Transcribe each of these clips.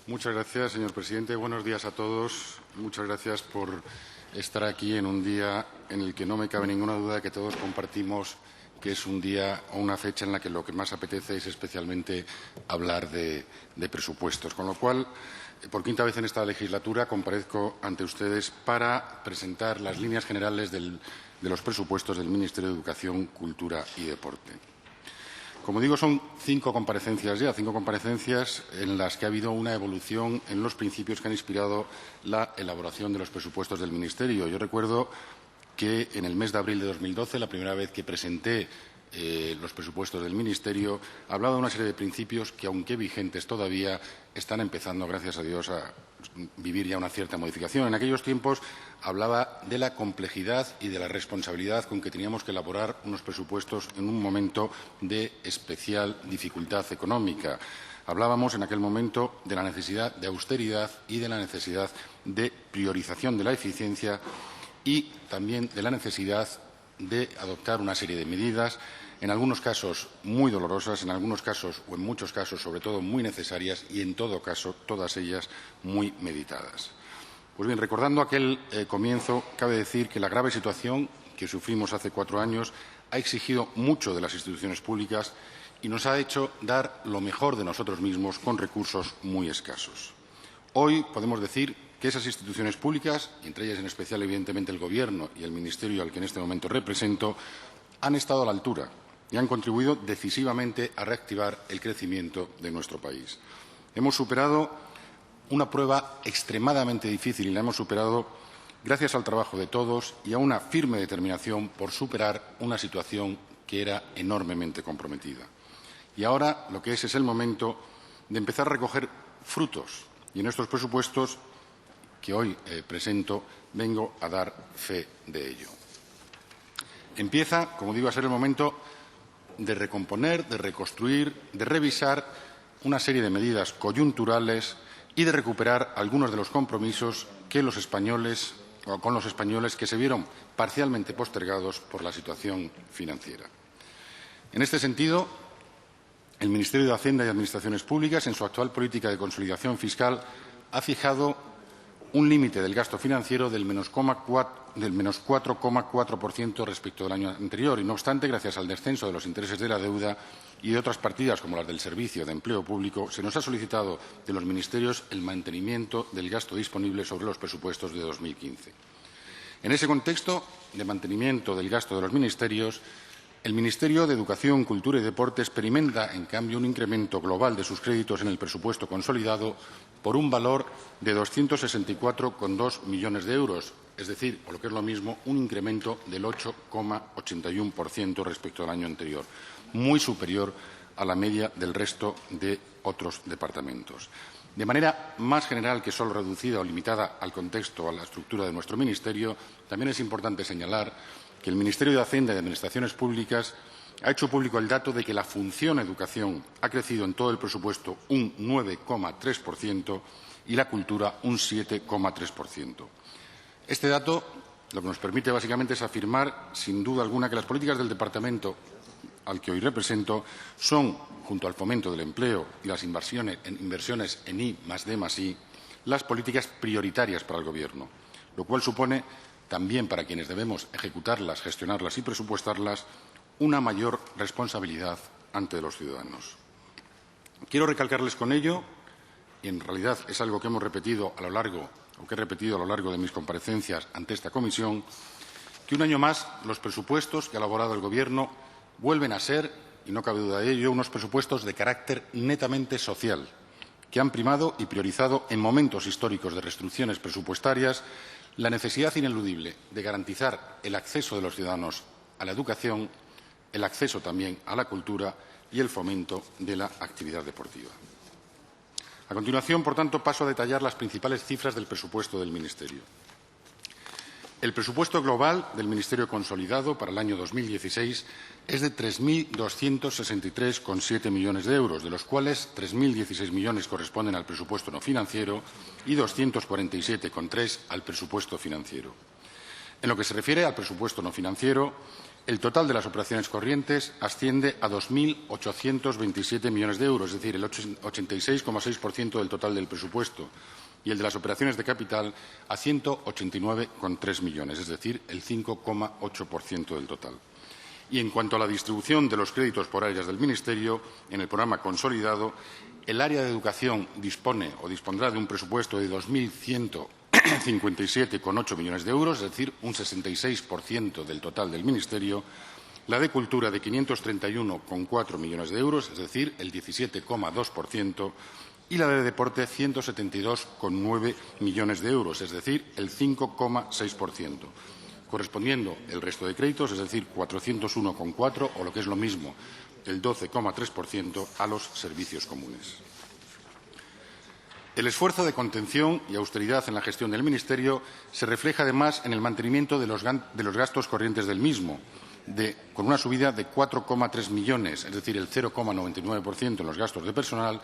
Muchas gracias, señor presidente. Buenos días a todos. Muchas gracias por estar aquí en un día en el que no me cabe ninguna duda de que todos compartimos que es un día o una fecha en la que lo que más apetece es especialmente hablar de presupuestos. Con lo cual, por quinta vez en esta legislatura, comparezco ante ustedes para presentar las líneas generales de los presupuestos del Ministerio de Educación, Cultura y Deporte. Como digo, son 5 comparecencias ya, 5 comparecencias en las que ha habido una evolución en los principios que han inspirado la elaboración de los presupuestos del Ministerio. Yo recuerdo que en el mes de abril de 2012, la primera vez que presenté los presupuestos del Ministerio, hablaba de una serie de principios que, aunque vigentes todavía, están empezando, gracias a Dios, a vivir ya una cierta modificación. En aquellos tiempos hablaba de la complejidad y de la responsabilidad con que teníamos que elaborar unos presupuestos en un momento de especial dificultad económica. Hablábamos en aquel momento de la necesidad de austeridad y de la necesidad de priorización de la eficiencia y también de la necesidad de adoptar una serie de medidas, en algunos casos muy dolorosas, en algunos casos o en muchos casos, sobre todo, muy necesarias y, en todo caso, todas ellas muy meditadas. Pues bien, recordando aquel comienzo, cabe decir que la grave situación que sufrimos hace 4 años ha exigido mucho de las instituciones públicas y nos ha hecho dar lo mejor de nosotros mismos con recursos muy escasos. Hoy podemos decir que esas instituciones públicas, y entre ellas en especial, evidentemente, el Gobierno y el Ministerio al que en este momento represento, han estado a la altura y han contribuido decisivamente a reactivar el crecimiento de nuestro país. Hemos superado una prueba extremadamente difícil y la hemos superado gracias al trabajo de todos y a una firme determinación por superar una situación que era enormemente comprometida. Y ahora lo que es el momento de empezar a recoger frutos. Y en estos presupuestos que hoy presento vengo a dar fe de ello. Empieza, como digo, a ser el momento de recomponer, de reconstruir, de revisar una serie de medidas coyunturales y de recuperar algunos de los compromisos que con los españoles que se vieron parcialmente postergados por la situación financiera. En este sentido, el Ministerio de Hacienda y Administraciones Públicas, en su actual política de consolidación fiscal, ha fijado un límite del gasto financiero del menos 4,4% respecto del año anterior. Y, no obstante, gracias al descenso de los intereses de la deuda y de otras partidas, como las del Servicio de Empleo Público, se nos ha solicitado de los ministerios el mantenimiento del gasto disponible sobre los presupuestos de 2015. En ese contexto de mantenimiento del gasto de los ministerios, el Ministerio de Educación, Cultura y Deporte experimenta, en cambio, un incremento global de sus créditos en el presupuesto consolidado por un valor de 264,2 millones de euros, es decir, o lo que es lo mismo, un incremento del 8,81% respecto al año anterior, muy superior a la media del resto de otros departamentos. De manera más general que solo reducida o limitada al contexto o a la estructura de nuestro Ministerio, también es importante señalar que el Ministerio de Hacienda y Administraciones Públicas ha hecho público el dato de que la función educación ha crecido en todo el presupuesto un 9,3% y la cultura un 7,3%. Este dato lo que nos permite básicamente es afirmar, sin duda alguna, que las políticas del Departamento al que hoy represento son, junto al fomento del empleo y las inversiones en I+D+I, las políticas prioritarias para el Gobierno, lo cual supone también para quienes debemos ejecutarlas, gestionarlas y presupuestarlas, una mayor responsabilidad ante los ciudadanos. Quiero recalcarles con ello, y en realidad es algo que hemos repetido a lo largo, o que he repetido a lo largo de mis comparecencias ante esta comisión, que un año más los presupuestos que ha elaborado el Gobierno vuelven a ser, y no cabe duda de ello, unos presupuestos de carácter netamente social, que han primado y priorizado en momentos históricos de restricciones presupuestarias la necesidad ineludible de garantizar el acceso de los ciudadanos a la educación, el acceso también a la cultura y el fomento de la actividad deportiva. A continuación, por tanto, paso a detallar las principales cifras del presupuesto del Ministerio. El presupuesto global del Ministerio consolidado para el año 2016 es de 3.263,7 millones de euros, de los cuales 3.016 millones corresponden al presupuesto no financiero y 247,3 al presupuesto financiero. En lo que se refiere al presupuesto no financiero, El total de las operaciones corrientes asciende a 2.827 millones de euros, es decir, el 86,6% del total del presupuesto, y el de las operaciones de capital a 189,3 millones, es decir, el 5,8% del total. Y en cuanto a la distribución de los créditos por áreas del Ministerio, en el programa consolidado, el área de educación dispone o dispondrá de un presupuesto de 2.157,8 millones de euros, es decir, un 66% del total del Ministerio, la de Cultura de 531,4 millones de euros, es decir, el 17,2%, y la de Deporte 172,9 millones de euros, es decir, el 5,6%. Correspondiendo el resto de créditos, es decir, 401,4 o lo que es lo mismo, el 12,3% a los servicios comunes. El esfuerzo de contención y austeridad en la gestión del Ministerio se refleja además en el mantenimiento de los gastos corrientes del mismo, con una subida de 4,3 millones, es decir, el 0,99% en los gastos de personal,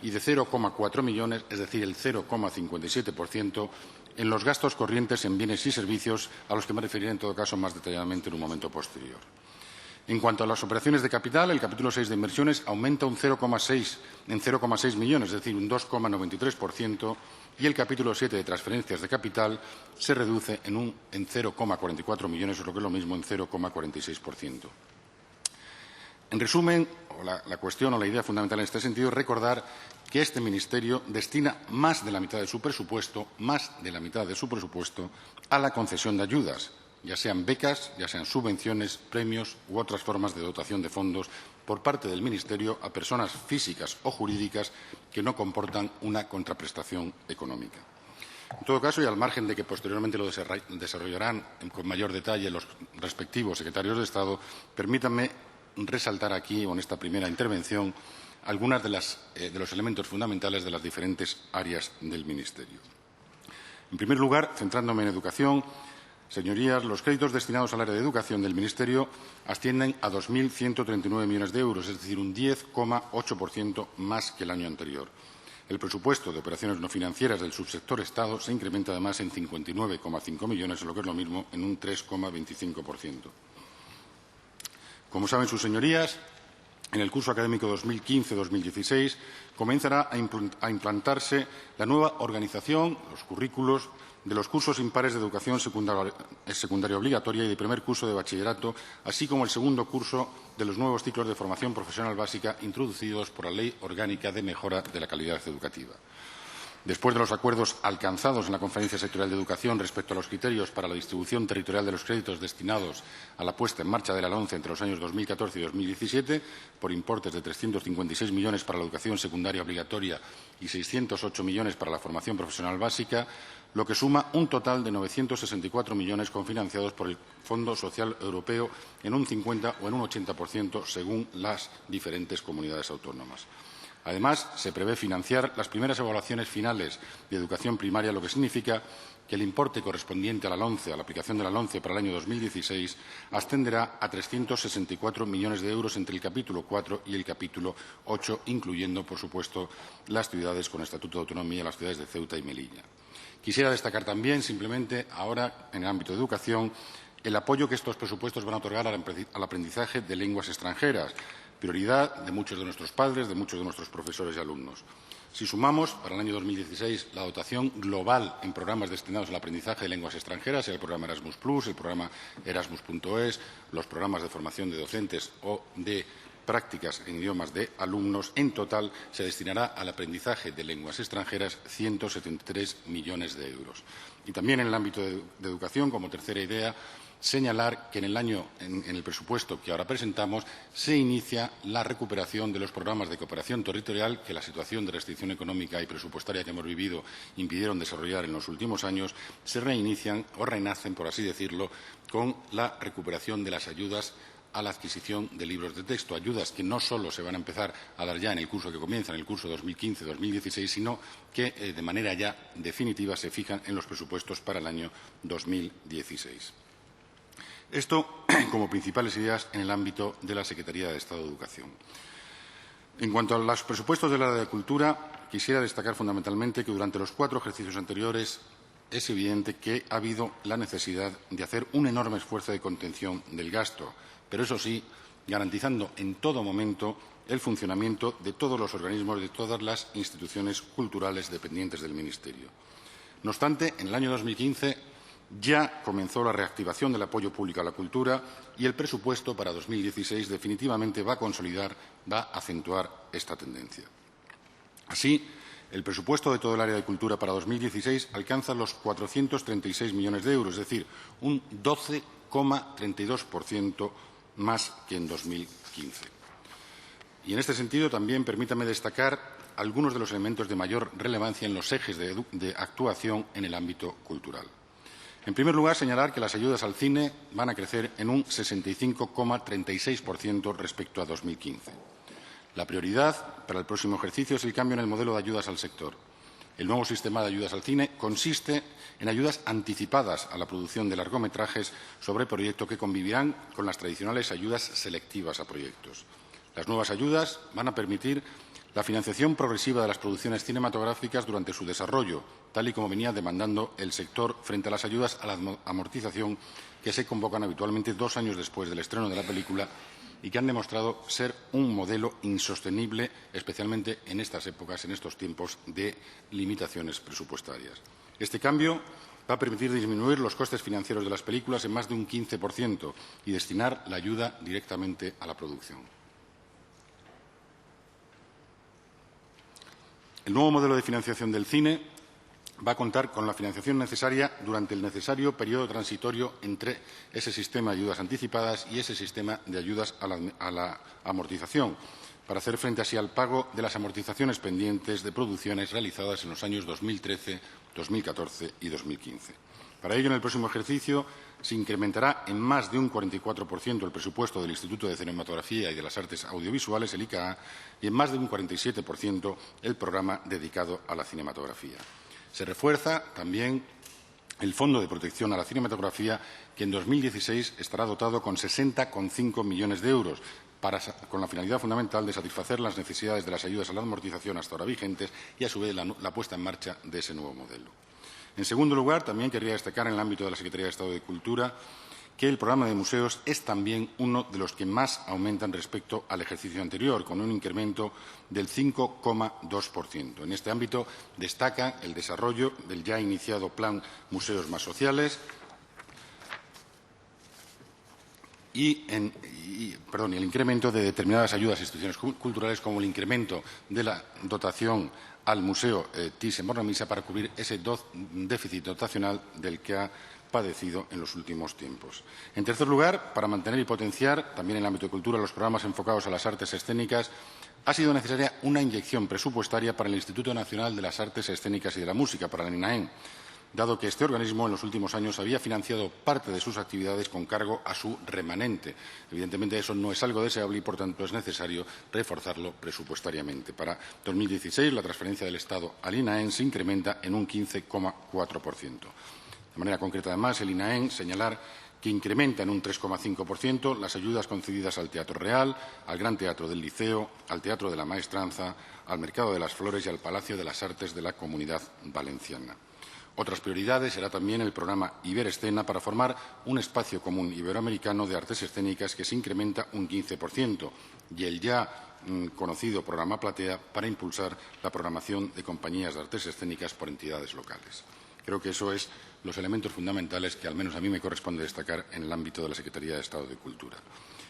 y de 0,4 millones, es decir, el 0,57%, en los gastos corrientes en bienes y servicios, a los que me referiré en todo caso más detalladamente en un momento posterior. En cuanto a las operaciones de capital, el capítulo 6 de inversiones aumenta en 0,6 millones, es decir, un 2,93%, y el capítulo 7 de transferencias de capital se reduce en 0,44 millones, o lo que es lo mismo, en 0,46%. En resumen, la cuestión o la idea fundamental en este sentido es recordar que este Ministerio destina más de la mitad de su presupuesto, a la concesión de ayudas, ya sean becas, ya sean subvenciones, premios u otras formas de dotación de fondos por parte del Ministerio a personas físicas o jurídicas que no comportan una contraprestación económica. En todo caso, y al margen de que posteriormente lo desarrollarán con mayor detalle los respectivos secretarios de Estado, permítanme resaltar aquí, o en esta primera intervención, algunos de los elementos fundamentales de las diferentes áreas del Ministerio. En primer lugar, centrándome en educación, señorías, los créditos destinados al área de educación del Ministerio ascienden a 2.139 millones de euros, es decir, un 10,8% más que el año anterior. El presupuesto de operaciones no financieras del subsector Estado se incrementa además en 59,5 millones, o lo que es lo mismo, en un 3,25%. Como saben sus señorías, en el curso académico 2015-2016 comenzará a implantarse la nueva organización, los currículos de los cursos impares de educación secundaria obligatoria y de primer curso de bachillerato, así como el segundo curso de los nuevos ciclos de formación profesional básica introducidos por la Ley Orgánica de Mejora de la Calidad Educativa. Después de los acuerdos alcanzados en la Conferencia Sectorial de Educación respecto a los criterios para la distribución territorial de los créditos destinados a la puesta en marcha de la LOMCE entre los años 2014 y 2017, por importes de 356 millones para la educación secundaria obligatoria y 608 millones para la formación profesional básica, lo que suma un total de 964 millones cofinanciados por el Fondo Social Europeo en un 50 o en un 80% según las diferentes comunidades autónomas. Además, se prevé financiar las primeras evaluaciones finales de educación primaria, lo que significa que el importe correspondiente a la LOMCE, a la aplicación de la LOMCE para el año 2016, ascenderá a 364 millones de euros entre el capítulo 4 y el capítulo 8, incluyendo, por supuesto, las ciudades con estatuto de autonomía, las ciudades de Ceuta y Melilla. Quisiera destacar también, simplemente, ahora, en el ámbito de educación, el apoyo que estos presupuestos van a otorgar al aprendizaje de lenguas extranjeras, prioridad de muchos de nuestros padres, de muchos de nuestros profesores y alumnos. Si sumamos para el año 2016 la dotación global en programas destinados al aprendizaje de lenguas extranjeras, el programa Erasmus+, el programa Erasmus.es, los programas de formación de docentes o de prácticas en idiomas de alumnos, en total se destinará al aprendizaje de lenguas extranjeras 173 millones de euros. Y también en el ámbito de educación, como tercera idea, señalar que en el presupuesto que ahora presentamos se inicia la recuperación de los programas de cooperación territorial que la situación de restricción económica y presupuestaria que hemos vivido impidieron desarrollar en los últimos años, se reinician o renacen, por así decirlo, con la recuperación de las ayudas a la adquisición de libros de texto, ayudas que no solo se van a empezar a dar ya en el curso que comienza, en el curso 2015-2016, sino que de manera ya definitiva se fijan en los presupuestos para el año 2016. Esto como principales ideas en el ámbito de la Secretaría de Estado de Educación. En cuanto a los presupuestos del área de cultura, quisiera destacar fundamentalmente que durante los 4 ejercicios anteriores es evidente que ha habido la necesidad de hacer un enorme esfuerzo de contención del gasto, pero eso sí, garantizando en todo momento el funcionamiento de todos los organismos, de todas las instituciones culturales dependientes del Ministerio. No obstante, en el año 2015 ya comenzó la reactivación del apoyo público a la cultura y el presupuesto para 2016 definitivamente va a consolidar, va a acentuar esta tendencia. Así, el presupuesto de todo el área de cultura para 2016 alcanza los 436 millones de euros, es decir, un 12,32% más que en 2015. Y en este sentido también permítame destacar algunos de los elementos de mayor relevancia en los ejes de actuación en el ámbito cultural. En primer lugar, señalar que las ayudas al cine van a crecer en un 65,36% respecto a 2015. La prioridad para el próximo ejercicio es el cambio en el modelo de ayudas al sector. El nuevo sistema de ayudas al cine consiste en ayudas anticipadas a la producción de largometrajes sobre proyecto que convivirán con las tradicionales ayudas selectivas a proyectos. Las nuevas ayudas van a permitir la financiación progresiva de las producciones cinematográficas durante su desarrollo, tal y como venía demandando el sector frente a las ayudas a la amortización que se convocan habitualmente 2 años después del estreno de la película y que han demostrado ser un modelo insostenible, especialmente en estas épocas, en estos tiempos de limitaciones presupuestarias. Este cambio va a permitir disminuir los costes financieros de las películas en más de un 15% y destinar la ayuda directamente a la producción. El nuevo modelo de financiación del cine va a contar con la financiación necesaria durante el necesario periodo transitorio entre ese sistema de ayudas anticipadas y ese sistema de ayudas a la amortización, para hacer frente así al pago de las amortizaciones pendientes de producciones realizadas en los años 2013, 2014 y 2015. Para ello, en el próximo ejercicio se incrementará en más de un 44% el presupuesto del Instituto de Cinematografía y de las Artes Audiovisuales, el ICAA, y en más de un 47% el programa dedicado a la cinematografía. Se refuerza también el Fondo de Protección a la Cinematografía, que en 2016 estará dotado con 60,5 millones de euros, con la finalidad fundamental de satisfacer las necesidades de las ayudas a la amortización hasta ahora vigentes y, a su vez, la puesta en marcha de ese nuevo modelo. En segundo lugar, también querría destacar en el ámbito de la Secretaría de Estado de Cultura que el programa de museos es también uno de los que más aumentan respecto al ejercicio anterior, con un incremento del 5,2%. En este ámbito destaca el desarrollo del ya iniciado Plan Museos Más Sociales y el incremento de determinadas ayudas a instituciones culturales, como el incremento de la dotación al Museo Thyssen-Bornemisza para cubrir ese déficit dotacional del que ha padecido en los últimos tiempos. En tercer lugar, para mantener y potenciar, también en el ámbito de cultura, los programas enfocados a las artes escénicas, ha sido necesaria una inyección presupuestaria para el Instituto Nacional de las Artes Escénicas y de la Música, para el INAEM, dado que este organismo en los últimos años había financiado parte de sus actividades con cargo a su remanente. Evidentemente, eso no es algo deseable y, por tanto, es necesario reforzarlo presupuestariamente. Para 2016, la transferencia del Estado al INAEM se incrementa en un 15,4%. De manera concreta, además, el INAEM señalar que incrementa en un 3,5% las ayudas concedidas al Teatro Real, al Gran Teatro del Liceo, al Teatro de la Maestranza, al Mercado de las Flores y al Palacio de las Artes de la Comunidad Valenciana. Otras prioridades será también el programa Iberescena para formar un espacio común iberoamericano de artes escénicas que se incrementa un 15% y el ya conocido programa Platea para impulsar la programación de compañías de artes escénicas por entidades locales. Creo que eso es los elementos fundamentales que al menos a mí me corresponde destacar en el ámbito de la Secretaría de Estado de Cultura.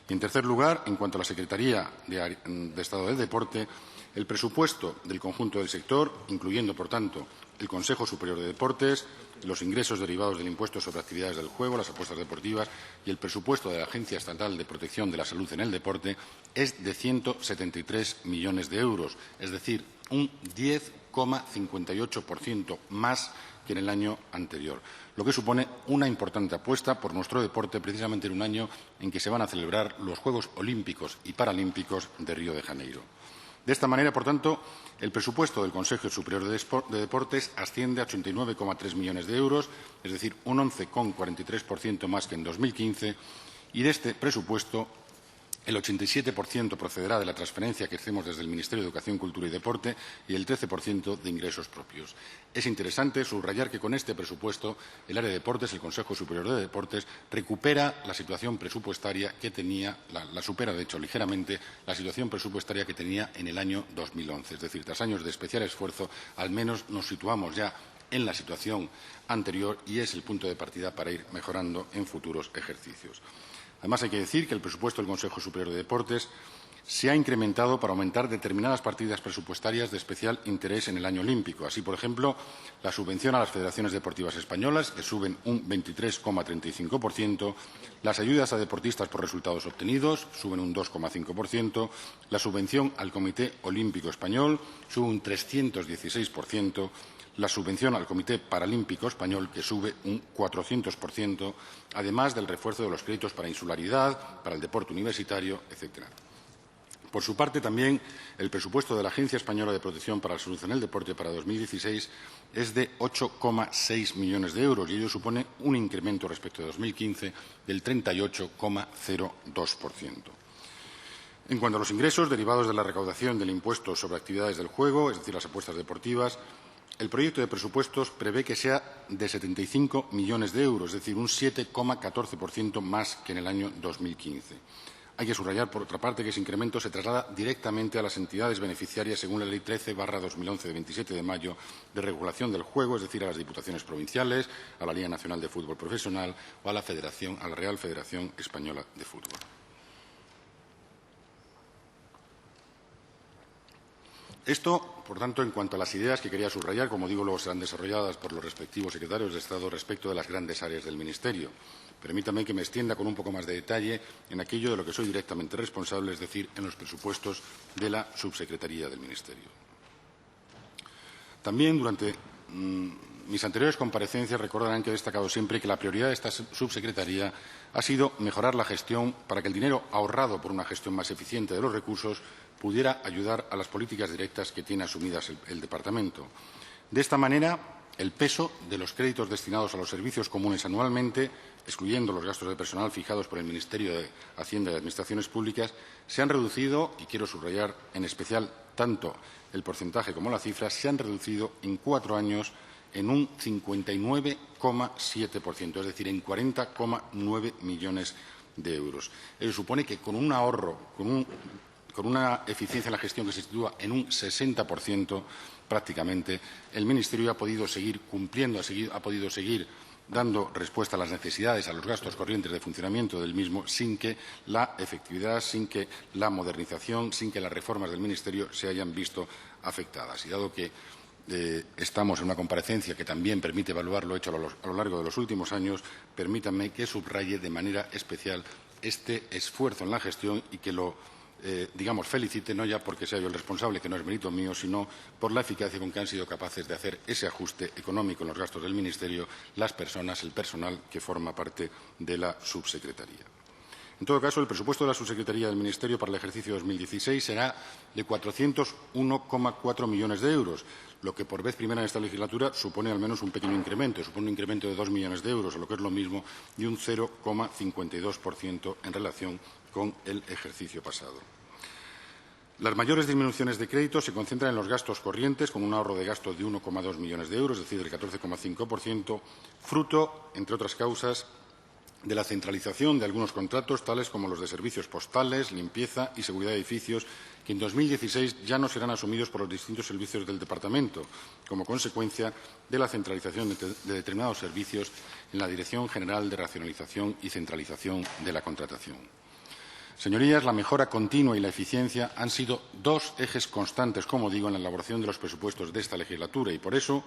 Y, en tercer lugar, en cuanto a la Secretaría de Estado del Deporte, el presupuesto del conjunto del sector, incluyendo, por tanto, el Consejo Superior de Deportes, los ingresos derivados del impuesto sobre actividades del juego, las apuestas deportivas y el presupuesto de la Agencia Estatal de Protección de la Salud en el Deporte, es de 173 millones de euros, es decir, un 10,58% más que en el año anterior, lo que supone una importante apuesta por nuestro deporte, precisamente en un año en que se van a celebrar los Juegos Olímpicos y Paralímpicos de Río de Janeiro. De esta manera, por tanto, el presupuesto del Consejo Superior de Deportes asciende a 89,3 millones de euros, es decir, un 11,43% más que en 2015, y de este presupuesto El 87% procederá de la transferencia que hacemos desde el Ministerio de Educación, Cultura y Deporte y el 13% de ingresos propios. Es interesante subrayar que con este presupuesto el área de deportes, el Consejo Superior de Deportes, recupera la situación presupuestaria que tenía, la supera de hecho ligeramente, la situación presupuestaria que tenía en el año 2011. Es decir, tras años de especial esfuerzo, al menos nos situamos ya en la situación anterior y es el punto de partida para ir mejorando en futuros ejercicios. Además, hay que decir que el presupuesto del Consejo Superior de Deportes se ha incrementado para aumentar determinadas partidas presupuestarias de especial interés en el año olímpico. Así, por ejemplo, la subvención a las federaciones deportivas españolas, que suben un 23,35%, las ayudas a deportistas por resultados obtenidos, suben un 2,5%, la subvención al Comité Olímpico Español, sube un 316%, la subvención al Comité Paralímpico Español, que sube un 400%, además del refuerzo de los créditos para insularidad, para el deporte universitario, etc. Por su parte, también el presupuesto de la Agencia Española de Protección para la Salud en el Deporte para 2016 es de 8,6 millones de euros y ello supone un incremento respecto de 2015 del 38,02%. En cuanto a los ingresos derivados de la recaudación del impuesto sobre actividades del juego, es decir, las apuestas deportivas, el proyecto de presupuestos prevé que sea de 75 millones de euros, es decir, un 7,14% más que en el año 2015. Hay que subrayar, por otra parte, que ese incremento se traslada directamente a las entidades beneficiarias según la Ley 13/2011 de 27 de mayo de regulación del juego, es decir, a las diputaciones provinciales, a la Liga Nacional de Fútbol Profesional o a la Real Federación Española de Fútbol. Esto, por tanto, en cuanto a las ideas que quería subrayar, como digo, luego serán desarrolladas por los respectivos secretarios de Estado respecto de las grandes áreas del Ministerio. Permítame que me extienda con un poco más de detalle en aquello de lo que soy directamente responsable, es decir, en los presupuestos de la subsecretaría del Ministerio. También, durante mis anteriores comparecencias, recordarán que he destacado siempre que la prioridad de esta subsecretaría ha sido mejorar la gestión para que el dinero ahorrado por una gestión más eficiente de los recursos pudiera ayudar a las políticas directas que tiene asumidas el Departamento. De esta manera, el peso de los créditos destinados a los servicios comunes anualmente, excluyendo los gastos de personal fijados por el Ministerio de Hacienda y Administraciones Públicas, se han reducido, y quiero subrayar en especial tanto el porcentaje como la cifra, se han reducido en 4 años en un 59,7%, es decir, en 40,9 millones de euros. Ello supone que con un ahorro, con una eficiencia en la gestión que se sitúa en un 60% prácticamente, el Ministerio ha podido seguir cumpliendo, ha podido seguir dando respuesta a las necesidades, a los gastos corrientes de funcionamiento del mismo, sin que la efectividad, sin que la modernización, sin que las reformas del Ministerio se hayan visto afectadas. Y dado que estamos en una comparecencia que también permite evaluar lo hecho a lo largo de los últimos años, permítanme que subraye de manera especial este esfuerzo en la gestión y que lo felicite, no ya porque sea yo el responsable, que no es mérito mío, sino por la eficacia con que han sido capaces de hacer ese ajuste económico en los gastos del Ministerio las personas, el personal que forma parte de la subsecretaría. En todo caso, el presupuesto de la subsecretaría del Ministerio para el ejercicio 2016 será de 401,4 millones de euros, lo que por vez primera en esta legislatura supone al menos un pequeño incremento, supone un incremento de 2 millones de euros, o lo que es lo mismo, de un 0,52% en relación con el ejercicio pasado. Las mayores disminuciones de crédito se concentran en los gastos corrientes, con un ahorro de gasto de 1,2 millones de euros, es decir, del 14,5%, fruto, entre otras causas, de la centralización de algunos contratos, tales como los de servicios postales, limpieza y seguridad de edificios, que en 2016 ya no serán asumidos por los distintos servicios del Departamento, como consecuencia de la centralización de determinados servicios en la Dirección General de Racionalización y Centralización de la Contratación. Señorías, la mejora continua y la eficiencia han sido dos ejes constantes, como digo, en la elaboración de los presupuestos de esta legislatura y, por eso,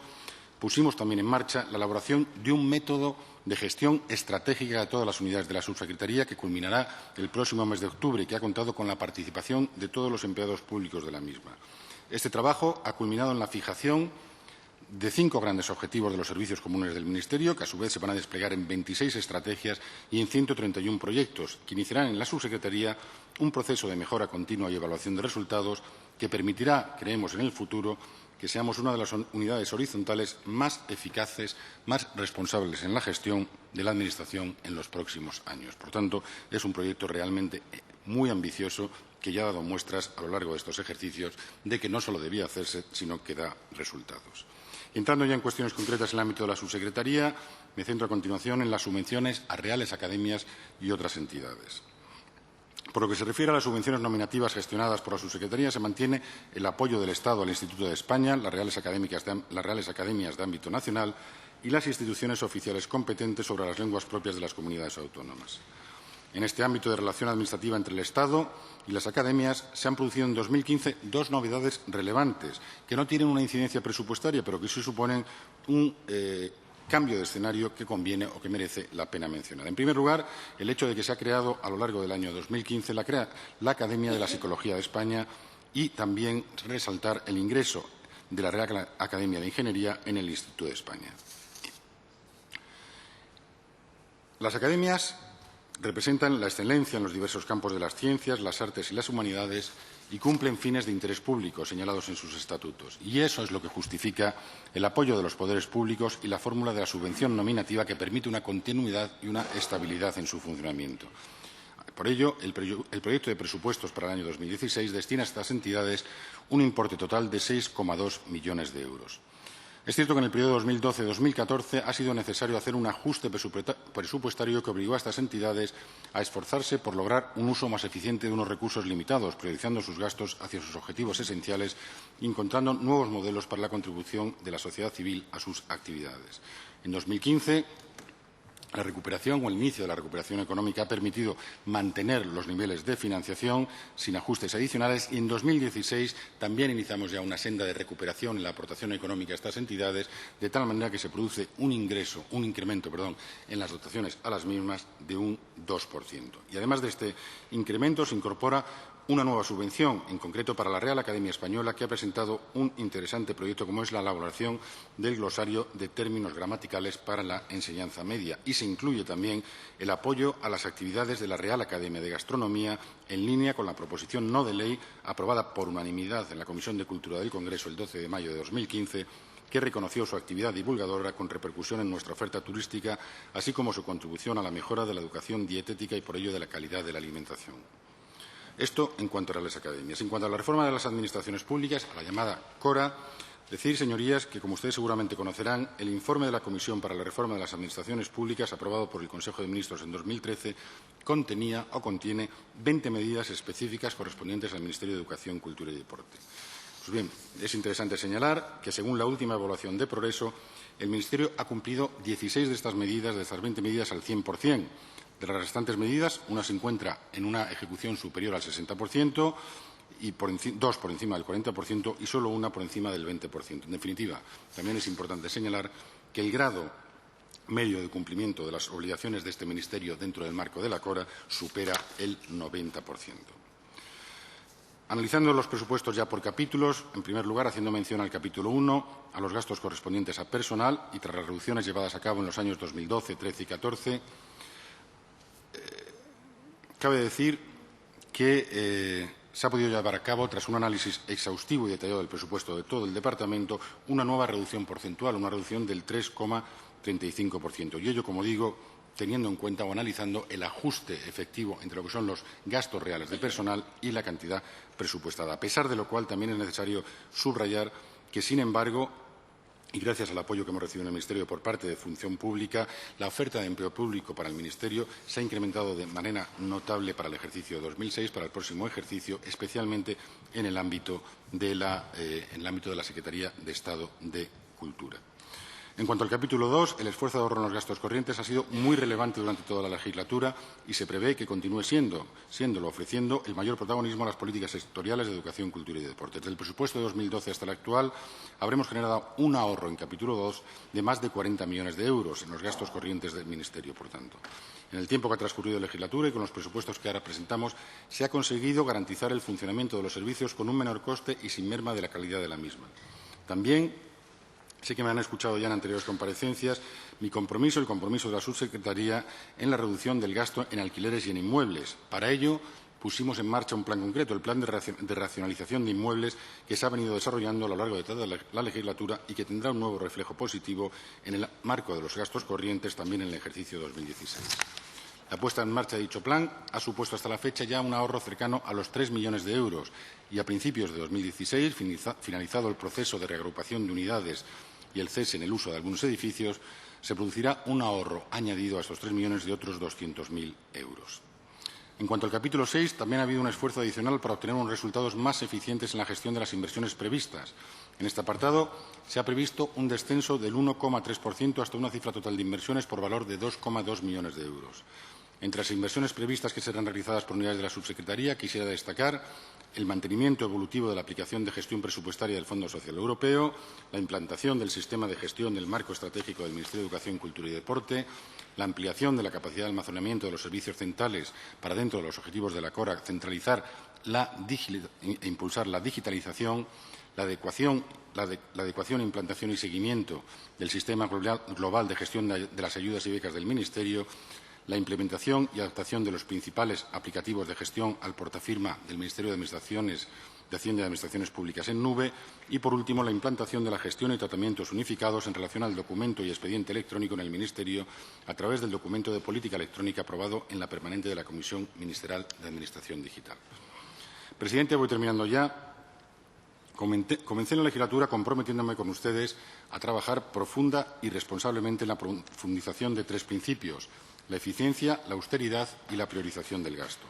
pusimos también en marcha la elaboración de un método de gestión estratégica de todas las unidades de la subsecretaría que culminará el próximo mes de octubre y que ha contado con la participación de todos los empleados públicos de la misma. Este trabajo ha culminado en la fijación de 5 grandes objetivos de los servicios comunes del Ministerio, que a su vez se van a desplegar en 26 estrategias y en 131 proyectos, que iniciarán en la subsecretaría un proceso de mejora continua y evaluación de resultados que permitirá, creemos, en el futuro, que seamos una de las unidades horizontales más eficaces, más responsables en la gestión de la Administración en los próximos años. Por tanto, es un proyecto realmente muy ambicioso que ya ha dado muestras a lo largo de estos ejercicios de que no solo debía hacerse, sino que da resultados. Entrando ya en cuestiones concretas en el ámbito de la subsecretaría, me centro a continuación en las subvenciones a reales academias y otras entidades. Por lo que se refiere a las subvenciones nominativas gestionadas por la subsecretaría, se mantiene el apoyo del Estado al Instituto de España, las Reales Academias de ámbito nacional y las instituciones oficiales competentes sobre las lenguas propias de las comunidades autónomas. En este ámbito de relación administrativa entre el Estado y las academias se han producido en 2015 dos novedades relevantes que no tienen una incidencia presupuestaria, pero que sí suponen un cambio de escenario que conviene o que merece la pena mencionar. En primer lugar, el hecho de que se ha creado a lo largo del año 2015 la Academia de la Psicología de España y también resaltar el ingreso de la Real Academia de Ingeniería en el Instituto de España. Las academias representan la excelencia en los diversos campos de las ciencias, las artes y las humanidades y cumplen fines de interés público señalados en sus estatutos. Y eso es lo que justifica el apoyo de los poderes públicos y la fórmula de la subvención nominativa que permite una continuidad y una estabilidad en su funcionamiento. Por ello, el proyecto de presupuestos para el año 2016 destina a estas entidades un importe total de 6,2 millones de euros. Es cierto que en el periodo 2012-2014 ha sido necesario hacer un ajuste presupuestario que obligó a estas entidades a esforzarse por lograr un uso más eficiente de unos recursos limitados, priorizando sus gastos hacia sus objetivos esenciales y encontrando nuevos modelos para la contribución de la sociedad civil a sus actividades. En 2015, la recuperación o el inicio de la recuperación económica ha permitido mantener los niveles de financiación sin ajustes adicionales y en 2016 también iniciamos ya una senda de recuperación en la aportación económica a estas entidades, de tal manera que se produce un incremento en las dotaciones a las mismas de un 2%. Y además de este incremento se incorpora una nueva subvención, en concreto para la Real Academia Española, que ha presentado un interesante proyecto como es la elaboración del glosario de términos gramaticales para la enseñanza media. Y se incluye también el apoyo a las actividades de la Real Academia de Gastronomía en línea con la proposición no de ley aprobada por unanimidad en la Comisión de Cultura del Congreso el 12 de mayo de 2015, que reconoció su actividad divulgadora con repercusión en nuestra oferta turística, así como su contribución a la mejora de la educación dietética y, por ello, de la calidad de la alimentación. Esto en cuanto a las academias. En cuanto a la reforma de las administraciones públicas, a la llamada CORA, decir, señorías, que, como ustedes seguramente conocerán, el informe de la Comisión para la Reforma de las Administraciones Públicas, aprobado por el Consejo de Ministros en 2013, contenía o contiene 20 medidas específicas correspondientes al Ministerio de Educación, Cultura y Deporte. Pues bien, es interesante señalar que, según la última evaluación de progreso, el Ministerio ha cumplido 16 de estas 20 medidas al 100%. De las restantes medidas, una se encuentra en una ejecución superior al 60% y dos por encima del 40% y solo una por encima del 20%. En definitiva, también es importante señalar que el grado medio de cumplimiento de las obligaciones de este Ministerio dentro del marco de la CORA supera el 90%. Analizando los presupuestos ya por capítulos, en primer lugar, haciendo mención al capítulo 1, a los gastos correspondientes a personal y tras las reducciones llevadas a cabo en los años 2012, 13 y 14, cabe decir que se ha podido llevar a cabo, tras un análisis exhaustivo y detallado del presupuesto de todo el Departamento, una nueva reducción porcentual, una reducción del 3,35%. Y ello, como digo, teniendo en cuenta o analizando el ajuste efectivo entre lo que son los gastos reales de personal y la cantidad presupuestada. A pesar de lo cual, también es necesario subrayar que, sin embargo, y gracias al apoyo que hemos recibido en el Ministerio por parte de Función Pública, la oferta de empleo público para el Ministerio se ha incrementado de manera notable para el ejercicio 2006, para el próximo ejercicio, especialmente en el ámbito de la Secretaría de Estado de Cultura. En cuanto al capítulo 2, el esfuerzo de ahorro en los gastos corrientes ha sido muy relevante durante toda la legislatura y se prevé que continúe siéndolo, ofreciendo el mayor protagonismo a las políticas sectoriales de educación, cultura y deporte. Desde el presupuesto de 2012 hasta el actual, habremos generado un ahorro en capítulo 2 de más de 40 millones de euros en los gastos corrientes del Ministerio, por tanto. En el tiempo que ha transcurrido la legislatura y con los presupuestos que ahora presentamos, se ha conseguido garantizar el funcionamiento de los servicios con un menor coste y sin merma de la calidad de la misma. También sé que me han escuchado ya en anteriores comparecencias mi compromiso, el compromiso de la subsecretaría en la reducción del gasto en alquileres y en inmuebles. Para ello, pusimos en marcha un plan concreto, el Plan de Racionalización de Inmuebles, que se ha venido desarrollando a lo largo de toda la legislatura y que tendrá un nuevo reflejo positivo en el marco de los gastos corrientes también en el ejercicio 2016. La puesta en marcha de dicho plan ha supuesto hasta la fecha ya un ahorro cercano a los 3 millones de euros y a principios de 2016, finalizado el proceso de reagrupación de unidades y el cese en el uso de algunos edificios, se producirá un ahorro añadido a estos 3 millones de otros 200.000 euros. En cuanto al capítulo 6, también ha habido un esfuerzo adicional para obtener unos resultados más eficientes en la gestión de las inversiones previstas. En este apartado se ha previsto un descenso del 1,3% hasta una cifra total de inversiones por valor de 2,2 millones de euros. Entre las inversiones previstas que serán realizadas por unidades de la Subsecretaría, quisiera destacar el mantenimiento evolutivo de la aplicación de gestión presupuestaria del Fondo Social Europeo, la implantación del sistema de gestión del marco estratégico del Ministerio de Educación, Cultura y Deporte, la ampliación de la capacidad de almacenamiento de los servicios centrales para, dentro de los objetivos de la CORA, centralizar e impulsar la digitalización, la adecuación, implantación y seguimiento del sistema global de gestión de las ayudas y becas del Ministerio, la implementación y adaptación de los principales aplicativos de gestión al portafirma del Ministerio de Administraciones de Hacienda y Administraciones Públicas en nube y, por último, la implantación de la gestión y tratamientos unificados en relación al documento y expediente electrónico en el Ministerio a través del documento de política electrónica aprobado en la permanente de la Comisión Ministerial de Administración Digital. Presidente, voy terminando ya. Comencé la legislatura comprometiéndome con ustedes a trabajar profunda y responsablemente en la profundización de 3 principios: la eficiencia, la austeridad y la priorización del gasto.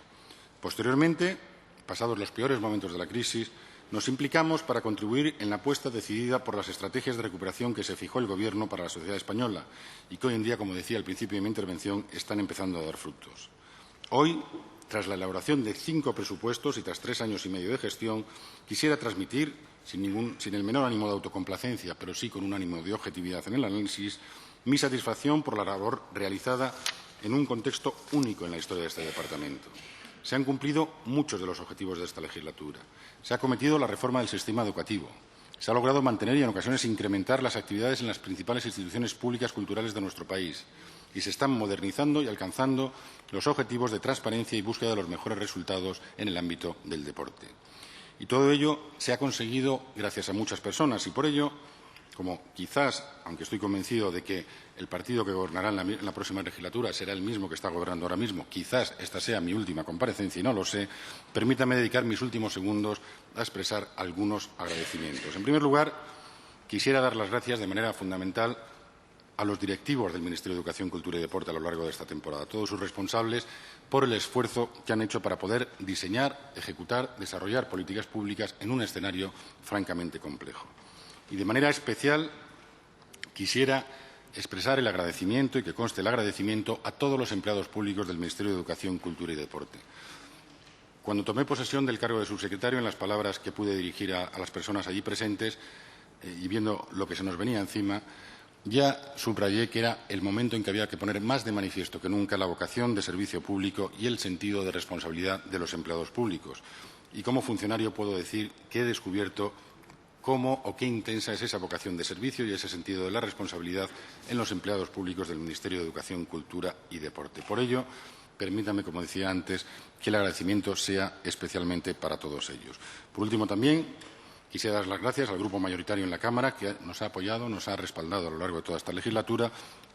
Posteriormente, pasados los peores momentos de la crisis, nos implicamos para contribuir en la apuesta decidida por las estrategias de recuperación que se fijó el Gobierno para la sociedad española y que hoy en día, como decía al principio de mi intervención, están empezando a dar frutos. Hoy, tras la elaboración de 5 presupuestos y tras 3 años y medio de gestión, quisiera transmitir, sin el menor ánimo de autocomplacencia, pero sí con un ánimo de objetividad en el análisis, mi satisfacción por la labor realizada en un contexto único en la historia de este departamento. Se han cumplido muchos de los objetivos de esta legislatura. Se ha acometido la reforma del sistema educativo. Se ha logrado mantener y, en ocasiones, incrementar las actividades en las principales instituciones públicas culturales de nuestro país. Y se están modernizando y alcanzando los objetivos de transparencia y búsqueda de los mejores resultados en el ámbito del deporte. Y todo ello se ha conseguido gracias a muchas personas y, por ello, como quizás, aunque estoy convencido de que el partido que gobernará en la próxima legislatura será el mismo que está gobernando ahora mismo, quizás esta sea mi última comparecencia y no lo sé, permítame dedicar mis últimos segundos a expresar algunos agradecimientos. En primer lugar, quisiera dar las gracias de manera fundamental a los directivos del Ministerio de Educación, Cultura y Deporte a lo largo de esta temporada, a todos sus responsables, por el esfuerzo que han hecho para poder diseñar, ejecutar, desarrollar políticas públicas en un escenario francamente complejo. Y de manera especial quisiera expresar el agradecimiento y que conste el agradecimiento a todos los empleados públicos del Ministerio de Educación, Cultura y Deporte. Cuando tomé posesión del cargo de subsecretario, en las palabras que pude dirigir a las personas allí presentes y viendo lo que se nos venía encima, ya subrayé que era el momento en que había que poner más de manifiesto que nunca la vocación de servicio público y el sentido de responsabilidad de los empleados públicos. Y como funcionario puedo decir que he descubierto cómo o qué intensa es esa vocación de servicio y ese sentido de la responsabilidad en los empleados públicos del Ministerio de Educación, Cultura y Deporte. Por ello, permítame, como decía antes, que el agradecimiento sea especialmente para todos ellos. Por último, también quisiera dar las gracias al grupo mayoritario en la Cámara que nos ha apoyado, nos ha respaldado a lo largo de toda esta legislatura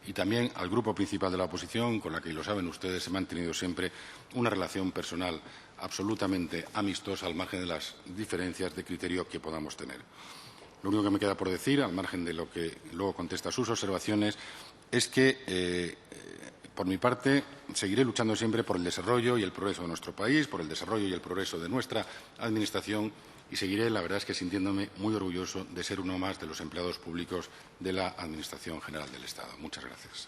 y también al grupo principal de la oposición, con la que, y lo saben ustedes, he mantenido siempre una relación personal absolutamente amistosa al margen de las diferencias de criterio que podamos tener. Lo único que me queda por decir, al margen de lo que luego contesta a sus observaciones, es que, por mi parte, seguiré luchando siempre por el desarrollo y el progreso de nuestro país, por el desarrollo y el progreso de nuestra Administración y seguiré, la verdad es que sintiéndome muy orgulloso de ser uno más de los empleados públicos de la Administración General del Estado. Muchas gracias.